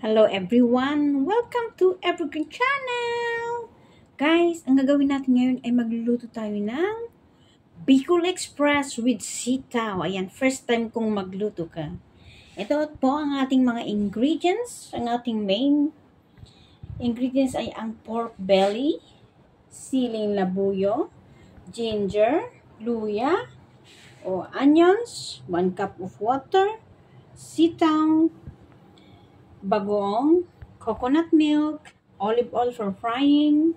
Hello everyone! Welcome to Evergreen Channel! Guys, ang gagawin natin ngayon ay magluluto tayo ng Bicol Express with sitaw. Ayan, first time kong magluto ka. Ito po ang ating mga ingredients. Ang ating main ingredients ay ang pork belly, siling labuyo, ginger, luya, o onions, 1 cup of water, sitaw, bagoong, coconut milk, olive oil for frying,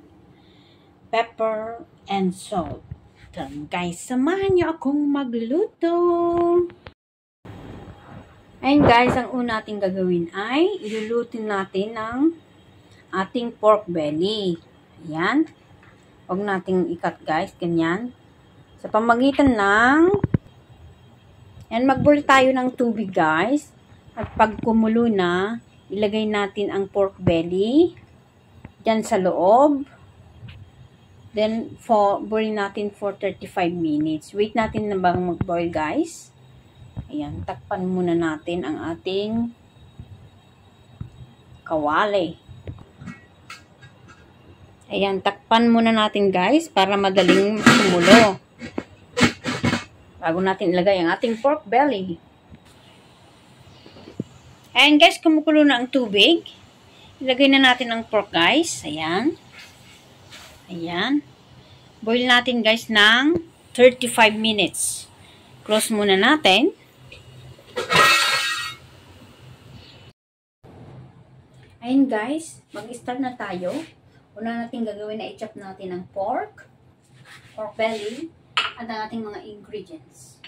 pepper, and salt. Guys, samahan niyo akong magluto. Ayun guys, ang una natin gagawin ay iluluto natin ng ating pork belly. Ayan. Huwag nating ikat guys, ganyan. Sa pamagitan ng mag-boil tayo ng tubig guys. At pag kumulo na, ilagay natin ang pork belly dyan sa loob. Then, boil natin for 35 minutes. Wait natin na bang mag-boil, guys. Ayan, takpan muna natin ang ating kawali. Ayan, takpan muna natin, guys, para madaling kumulo. Bago natin ilagay ang ating pork belly. Ayan guys, kumukulo na ang tubig. Ilagay na natin ang pork guys. Ayan. Ayan. Boil natin guys ng 35 minutes. Close muna natin. Ayan guys, mag-start na tayo. Una natin gagawin na i-chop natin ang pork belly, at ang ating mga ingredients.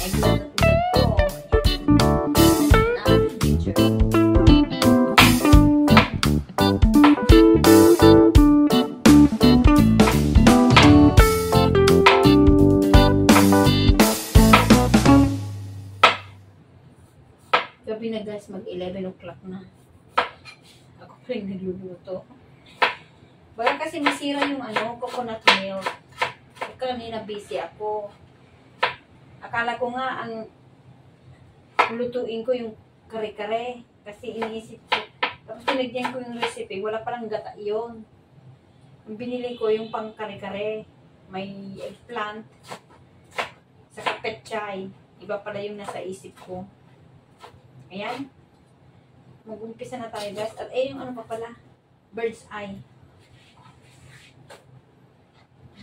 nagluto-tulad ko. Ayan. Ginger. Gabi na guys, mag 11 o'clock na. Ako pa rin nagluluto. Baka kasi masira yung coconut milk. Kanina busy ako. Akala ko nga ang lutuin ko yung kare-kare. Kasi iniisip ko. Tapos tinigyan ko yung recipe. Wala palang gata yun. Ang binili ko yung pang kare-kare. May eggplant. Saka petchay. Iba pala yung nasa isip ko. Ayan. Mag-umpisa na tayo guys. At yung pa pala. Bird's eye.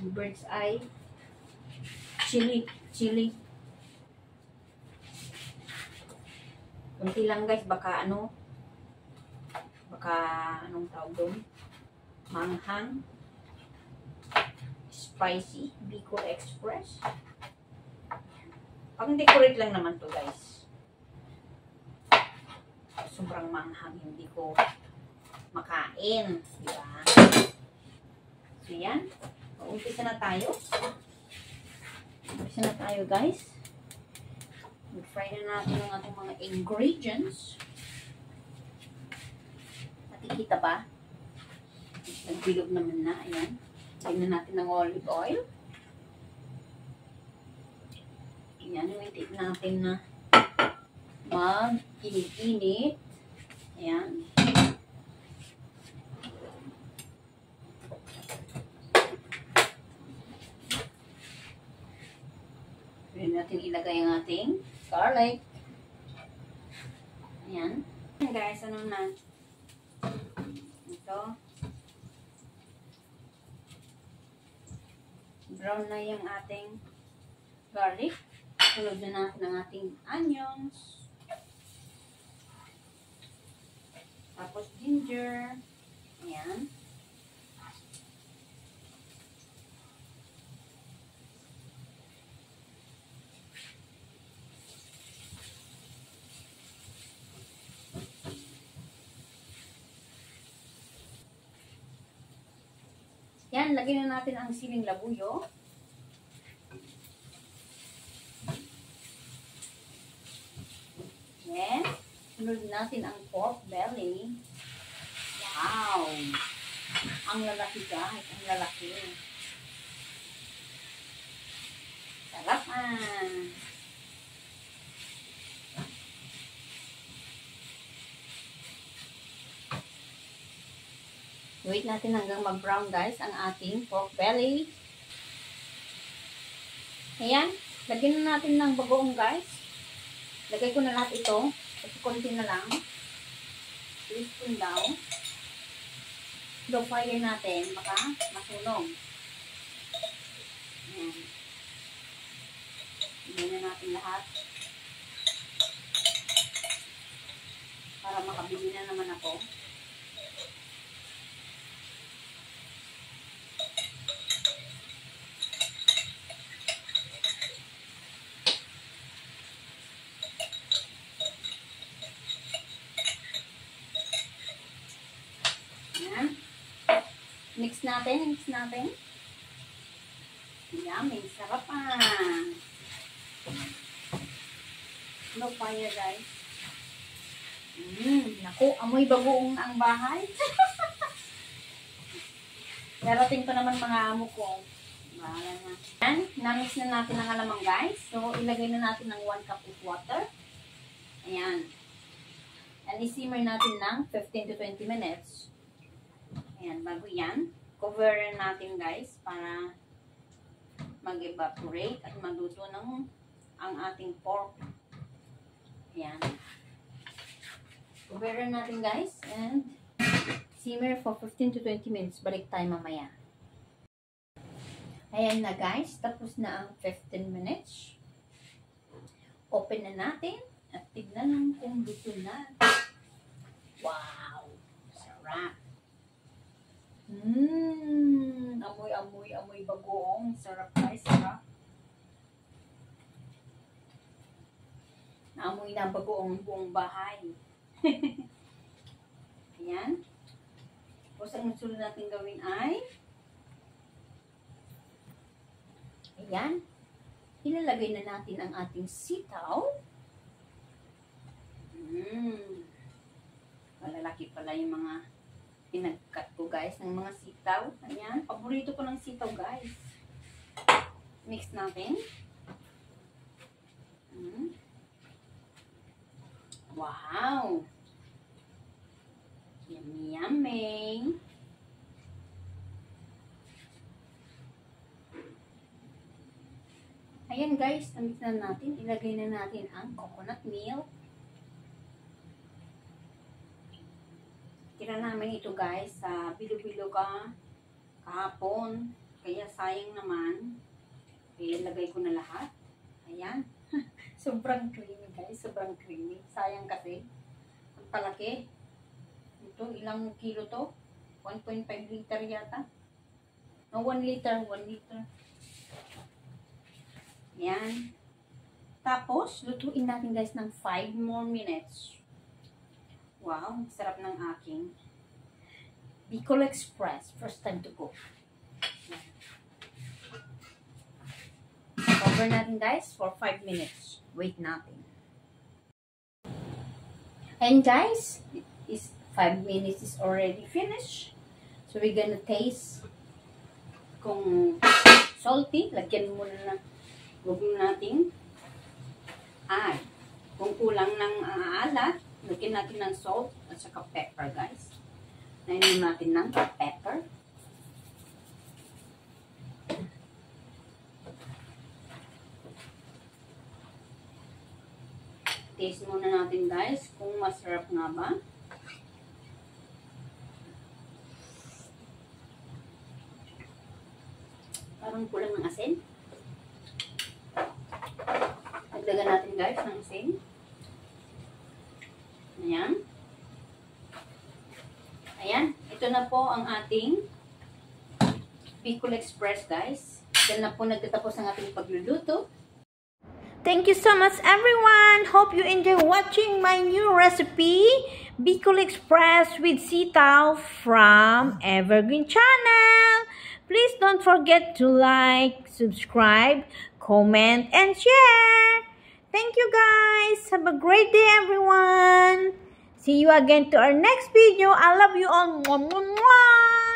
Bird's eye. Chili. Kunti lang guys. Baka anong tawag doon? Manghang. Spicy. Bicol Express. Pang decorate lang naman to guys. Sobrang manghang. Hindi ko makain. Diba? So yan. Umpisa na tayo. Umpisa na tayo guys. Mag-fry na natin ang ating mga ingredients. Nakikita ba? Nagbilog naman na. Ayan. Lagyan na natin ng olive oil. Ayan. Wait natin na mag-init. Ayan. Pwede natin ilagay ang ating garlic. Ayan. Ayan guys, ano na? Ito. Brown na yung ating garlic. Sunod na natin ang ating onions. Tapos ginger. Ayan. Yan, lagyan na natin ang siling labuyo. Yan. Sunod natin ang pork belly. Wow! Ang lalaki guys. Ang lalaki. Sarap ah! Wait natin hanggang mag-brown guys ang ating pork belly. Ayan. Lagyan na natin ng bagoong guys. Lagay ko na lahat ito. Kasi konti na lang. Teaspoon daw. Low fire natin. Baka masunog. Ayan. Lagyan na natin lahat. Para makabili na naman ako. Mix natin. Yummy. Sarap ah. Low fire guys. Naku, amoy bagoong ang bahay. Darating pa naman mga amo ko. Bahala na. Yan. Na-mix na natin ang alamang guys. So, ilagay na natin ng 1 cup of water. Ayan. And i-simmer natin ng 15 to 20 minutes. Ayan, bago yan, coverin natin guys para mag-evaporate at magluto ng ang ating pork. Ayan. Coverin natin guys and simmer for 15 to 20 minutes. Balik tayo mamaya. Ayan na guys, tapos na ang 15 minutes. Open na natin at tignan lang kung luto na. Wow! Sarap! Amoy bagoong. Sarap guys, sarap. Naamoy na bago ang buong bahay. Ayan. Tapos ang sunod natin gawin ay ayan. Ilalagay na natin ang ating sitaw. Malalaki pala yung mga pinagkat ko guys ng mga sitaw. Ayan. Paborito ko ng sitaw guys. Mix natin. Wow! Yummy, yummy! Ayan guys, namix na natin. Ilagay na natin ang coconut milk. Tira namin ito guys sa bilo-bilo kahapon. Kaya sayang naman. Kaya lagay ko na lahat. Ayan. Sobrang creamy guys. Sobrang creamy. Sayang kasi. Ang palaki. Ito, ilang kilo to? 1.5 liter yata. No, 1 liter. 1 liter. Ayan. Tapos, lutuin natin guys ng 5 more minutes. Wow, sarap ng aking Bicol Express. First time to cook. Cover natin guys for 5 minutes. Wait natin. And guys, is 5 minutes is already finished. So we're gonna taste kung salty. Lagyan muna na. Huwag natin add. Kung kulang ng alat, lagyan natin ng salt at saka pepper guys. Lagyan natin ng pepper. Taste muna natin guys kung masarap nga ba. Parang kulang ng asin. Dagdagan natin guys ng asin. Ayan. Ayan. Ito na po ang ating Bicol Express guys. Diyan na po nagtatapos ang ating pagluluto. Thank you so much everyone. Hope you enjoy watching my new recipe, Bicol Express with sitaw from Evergreen Channel. Please don't forget to like, subscribe, comment, and share. Thank you guys. Have a great day everyone. See you again to our next video. I love you all. Mwah, mwah, mwah.